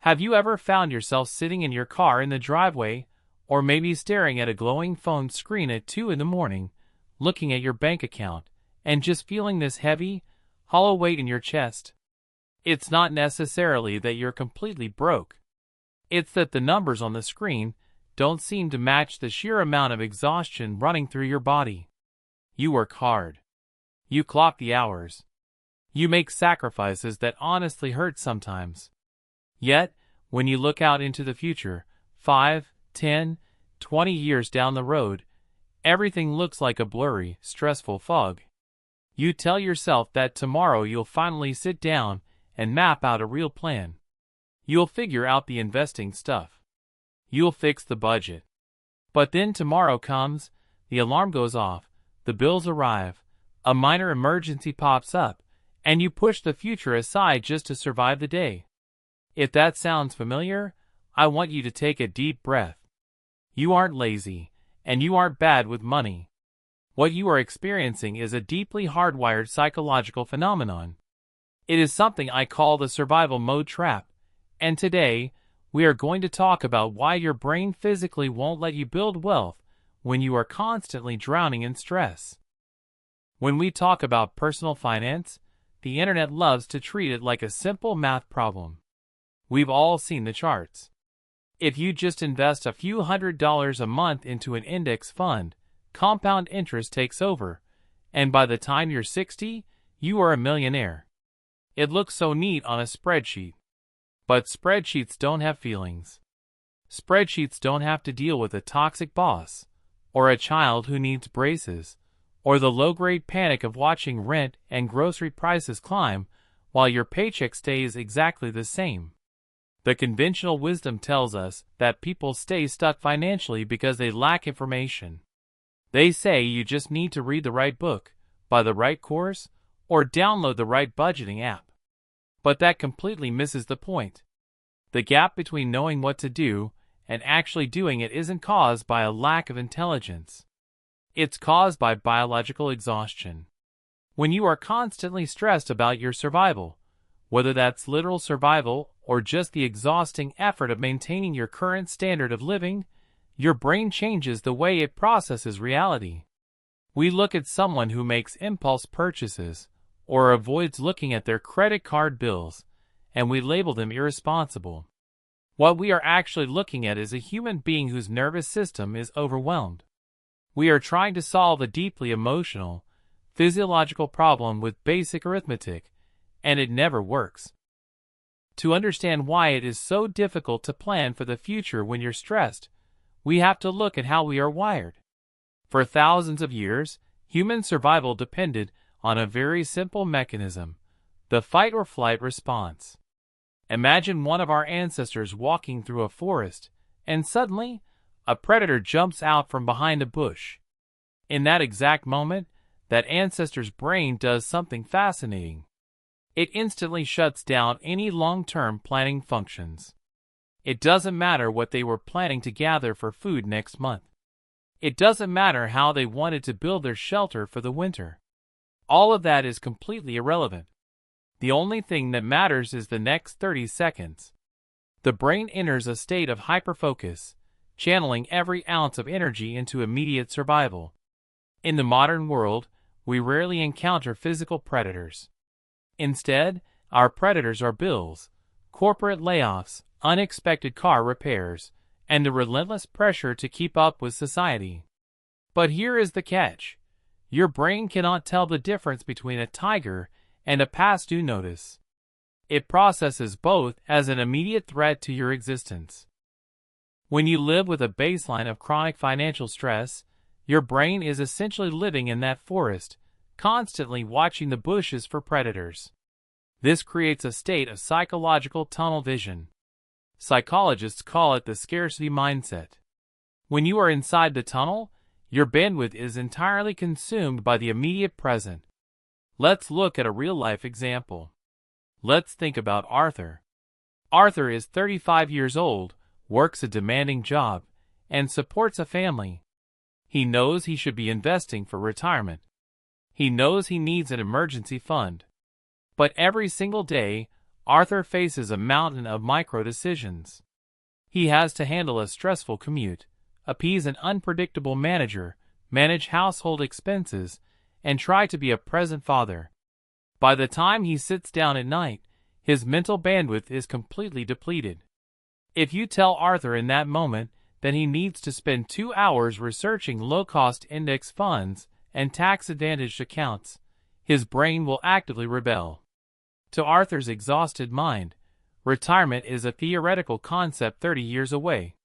Have you ever found yourself sitting in your car in the driveway, or maybe staring at a glowing phone screen at 2 in the morning, looking at your bank account, and just feeling this heavy, hollow weight in your chest? It's not necessarily that you're completely broke. It's that the numbers on the screen don't seem to match the sheer amount of exhaustion running through your body. You work hard. You clock the hours. You make sacrifices that honestly hurt sometimes. Yet, when you look out into the future, 5, 10, 20 years down the road, everything looks like a blurry, stressful fog. You tell yourself that tomorrow you'll finally sit down and map out a real plan. You'll figure out the investing stuff. You'll fix the budget. But then tomorrow comes, the alarm goes off, the bills arrive, a minor emergency pops up, and you push the future aside just to survive the day. If that sounds familiar, I want you to take a deep breath. You aren't lazy, and you aren't bad with money. What you are experiencing is a deeply hardwired psychological phenomenon. It is something I call the survival mode trap, and today, we are going to talk about why your brain physically won't let you build wealth when you are constantly drowning in stress. When we talk about personal finance, the internet loves to treat it like a simple math problem. We've all seen the charts. If you just invest a few $100s a month into an index fund, compound interest takes over, and by the time you're 60, you are a millionaire. It looks so neat on a spreadsheet. But spreadsheets don't have feelings. Spreadsheets don't have to deal with a toxic boss, or a child who needs braces, or the low-grade panic of watching rent and grocery prices climb while your paycheck stays exactly the same. The conventional wisdom tells us that people stay stuck financially because they lack information. They say you just need to read the right book, buy the right course, or download the right budgeting app. But that completely misses the point. The gap between knowing what to do and actually doing it isn't caused by a lack of intelligence. It's caused by biological exhaustion. When you are constantly stressed about your survival, whether that's literal survival or just the exhausting effort of maintaining your current standard of living, your brain changes the way it processes reality. We look at someone who makes impulse purchases or avoids looking at their credit card bills, and we label them irresponsible. What we are actually looking at is a human being whose nervous system is overwhelmed. We are trying to solve a deeply emotional, physiological problem with basic arithmetic, and it never works. To understand why it is so difficult to plan for the future when you're stressed, we have to look at how we are wired. For thousands of years, human survival depended on a very simple mechanism, the fight or flight response. Imagine one of our ancestors walking through a forest, and suddenly, a predator jumps out from behind a bush. In that exact moment, that ancestor's brain does something fascinating. It instantly shuts down any long-term planning functions. It doesn't matter what they were planning to gather for food next month. It doesn't matter how they wanted to build their shelter for the winter. All of that is completely irrelevant. The only thing that matters is the next 30 seconds. The brain enters a state of hyperfocus, channeling every ounce of energy into immediate survival. In the modern world, we rarely encounter physical predators. Instead, our predators are bills, corporate layoffs, unexpected car repairs, and the relentless pressure to keep up with society. But here is the catch. Your brain cannot tell the difference between a tiger and a past due notice. It processes both as an immediate threat to your existence. When you live with a baseline of chronic financial stress, your brain is essentially living in that forest, constantly watching the bushes for predators. This creates a state of psychological tunnel vision. Psychologists call it the scarcity mindset. When you are inside the tunnel, your bandwidth is entirely consumed by the immediate present. Let's look at a real-life example. Let's think about Arthur. Arthur is 35 years old, works a demanding job, and supports a family. He knows he should be investing for retirement. He knows he needs an emergency fund. But every single day, Arthur faces a mountain of micro-decisions. He has to handle a stressful commute, appease an unpredictable manager, manage household expenses, and try to be a present father. By the time he sits down at night, his mental bandwidth is completely depleted. If you tell Arthur in that moment that he needs to spend 2 hours researching low-cost index funds and tax-advantaged accounts, his brain will actively rebel. To Arthur's exhausted mind, retirement is a theoretical concept 30 years away.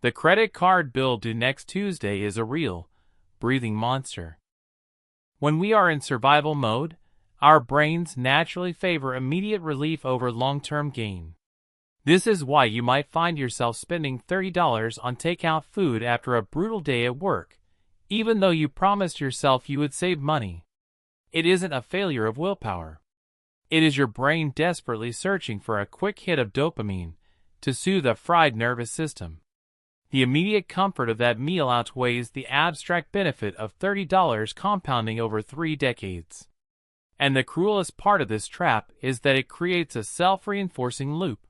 The credit card bill due next Tuesday is a real, breathing monster. When we are in survival mode, our brains naturally favor immediate relief over long-term gain. This is why you might find yourself spending $30 on takeout food after a brutal day at work, even though you promised yourself you would save money. It isn't a failure of willpower. It is your brain desperately searching for a quick hit of dopamine to soothe a fried nervous system. The immediate comfort of that meal outweighs the abstract benefit of $30 compounding over 3 decades. And the cruelest part of this trap is that it creates a self-reinforcing loop.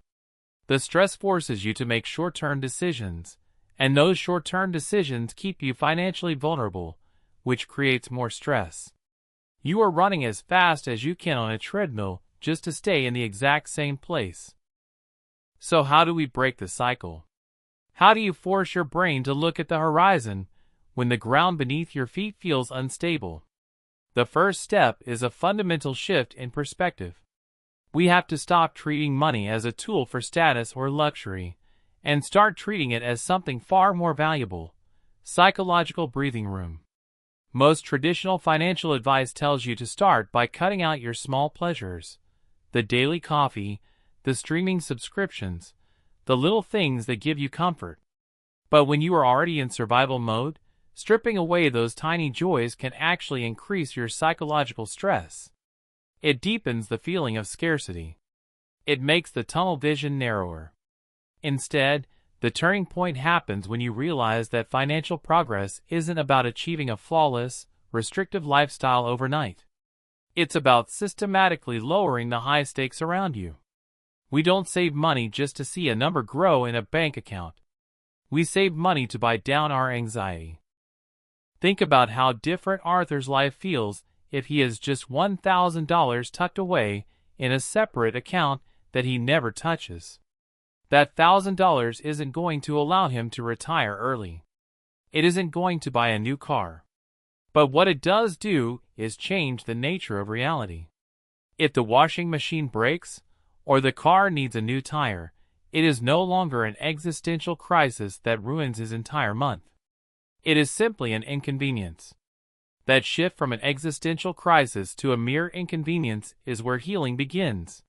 The stress forces you to make short-term decisions, and those short-term decisions keep you financially vulnerable, which creates more stress. You are running as fast as you can on a treadmill just to stay in the exact same place. So how do we break the cycle? How do you force your brain to look at the horizon when the ground beneath your feet feels unstable? The first step is a fundamental shift in perspective. We have to stop treating money as a tool for status or luxury, and start treating it as something far more valuable: psychological breathing room. Most traditional financial advice tells you to start by cutting out your small pleasures, the daily coffee, the streaming subscriptions, the little things that give you comfort. But when you are already in survival mode, stripping away those tiny joys can actually increase your psychological stress. It deepens the feeling of scarcity. It makes the tunnel vision narrower. Instead, the turning point happens when you realize that financial progress isn't about achieving a flawless, restrictive lifestyle overnight. It's about systematically lowering the high stakes around you. We don't save money just to see a number grow in a bank account. We save money to buy down our anxiety. Think about how different Arthur's life feels if he has just $1,000 tucked away in a separate account that he never touches. That $1,000 isn't going to allow him to retire early. It isn't going to buy a new car. But what it does do is change the nature of reality. If the washing machine breaks, or the car needs a new tire, it is no longer an existential crisis that ruins his entire month. It is simply an inconvenience. That shift from an existential crisis to a mere inconvenience is where healing begins.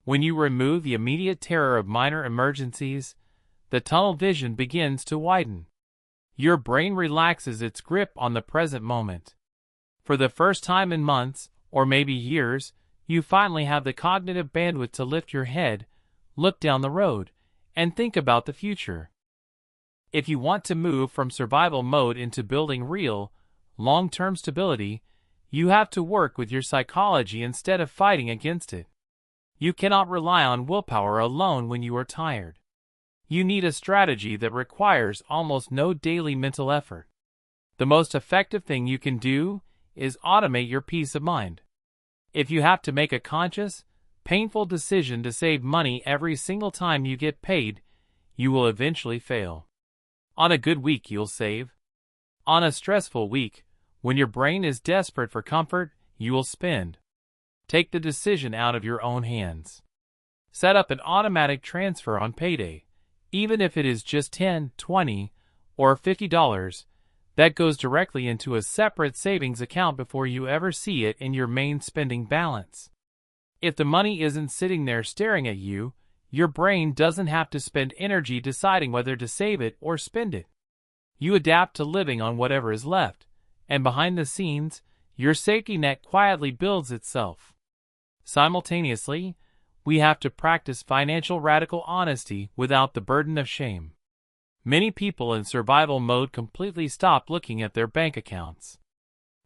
When you remove the immediate terror of minor emergencies, the tunnel vision begins to widen. Your brain relaxes its grip on the present moment. For the first time in months, or maybe years, you finally have the cognitive bandwidth to lift your head, look down the road, and think about the future. If you want to move from survival mode into building real, long-term stability, you have to work with your psychology instead of fighting against it. You cannot rely on willpower alone when you are tired. You need a strategy that requires almost no daily mental effort. The most effective thing you can do is automate your peace of mind. If you have to make a conscious, painful decision to save money every single time you get paid, you will eventually fail. On a good week, you'll save. On a stressful week, when your brain is desperate for comfort, you will spend. Take the decision out of your own hands. Set up an automatic transfer on payday, even if it is just $10, $20, or $50. That goes directly into a separate savings account before you ever see it in your main spending balance. If the money isn't sitting there staring at you, your brain doesn't have to spend energy deciding whether to save it or spend it. You adapt to living on whatever is left, and behind the scenes, your safety net quietly builds itself. Simultaneously, we have to practice financial radical honesty without the burden of shame. Many people in survival mode completely stop looking at their bank accounts.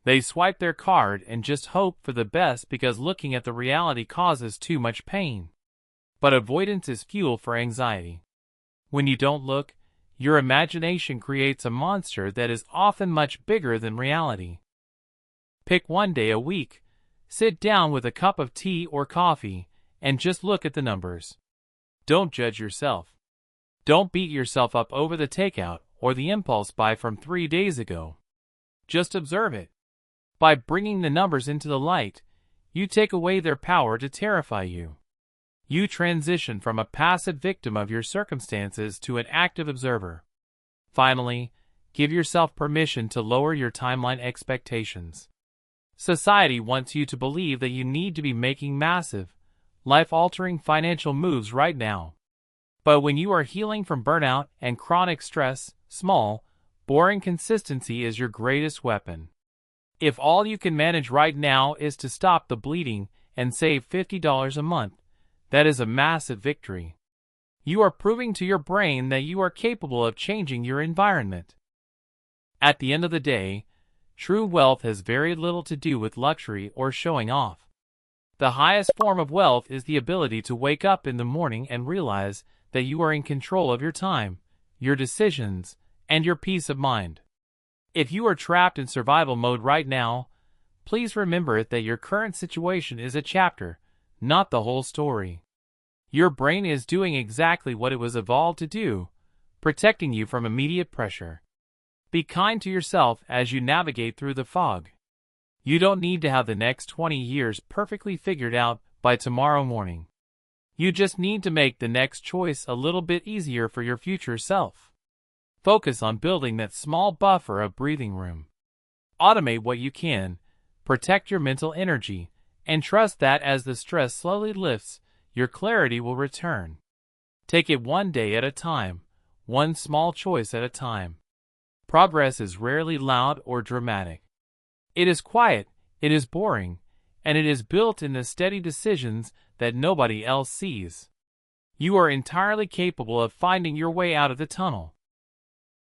They swipe their card and just hope for the best because looking at the reality causes too much pain. But avoidance is fuel for anxiety. When you don't look, your imagination creates a monster that is often much bigger than reality. Pick one day a week, sit down with a cup of tea or coffee, and just look at the numbers. Don't judge yourself. Don't beat yourself up over the takeout or the impulse buy from 3 days ago. Just observe it. By bringing the numbers into the light, you take away their power to terrify you. You transition from a passive victim of your circumstances to an active observer. Finally, give yourself permission to lower your timeline expectations. Society wants you to believe that you need to be making massive, life-altering financial moves right now. But when you are healing from burnout and chronic stress, small, boring consistency is your greatest weapon. If all you can manage right now is to stop the bleeding and save $50 a month, that is a massive victory. You are proving to your brain that you are capable of changing your environment. At the end of the day, true wealth has very little to do with luxury or showing off. The highest form of wealth is the ability to wake up in the morning and realize that you are in control of your time, your decisions, and your peace of mind. If you are trapped in survival mode right now, please remember that your current situation is a chapter, not the whole story. Your brain is doing exactly what it was evolved to do, protecting you from immediate pressure. Be kind to yourself as you navigate through the fog. You don't need to have the next 20 years perfectly figured out by tomorrow morning. You just need to make the next choice a little bit easier for your future self. Focus on building that small buffer of breathing room. Automate what you can, protect your mental energy, and trust that as the stress slowly lifts, your clarity will return. Take it one day at a time, one small choice at a time. Progress is rarely loud or dramatic. It is quiet, it is boring, and it is built in the steady decisions that nobody else sees. You are entirely capable of finding your way out of the tunnel.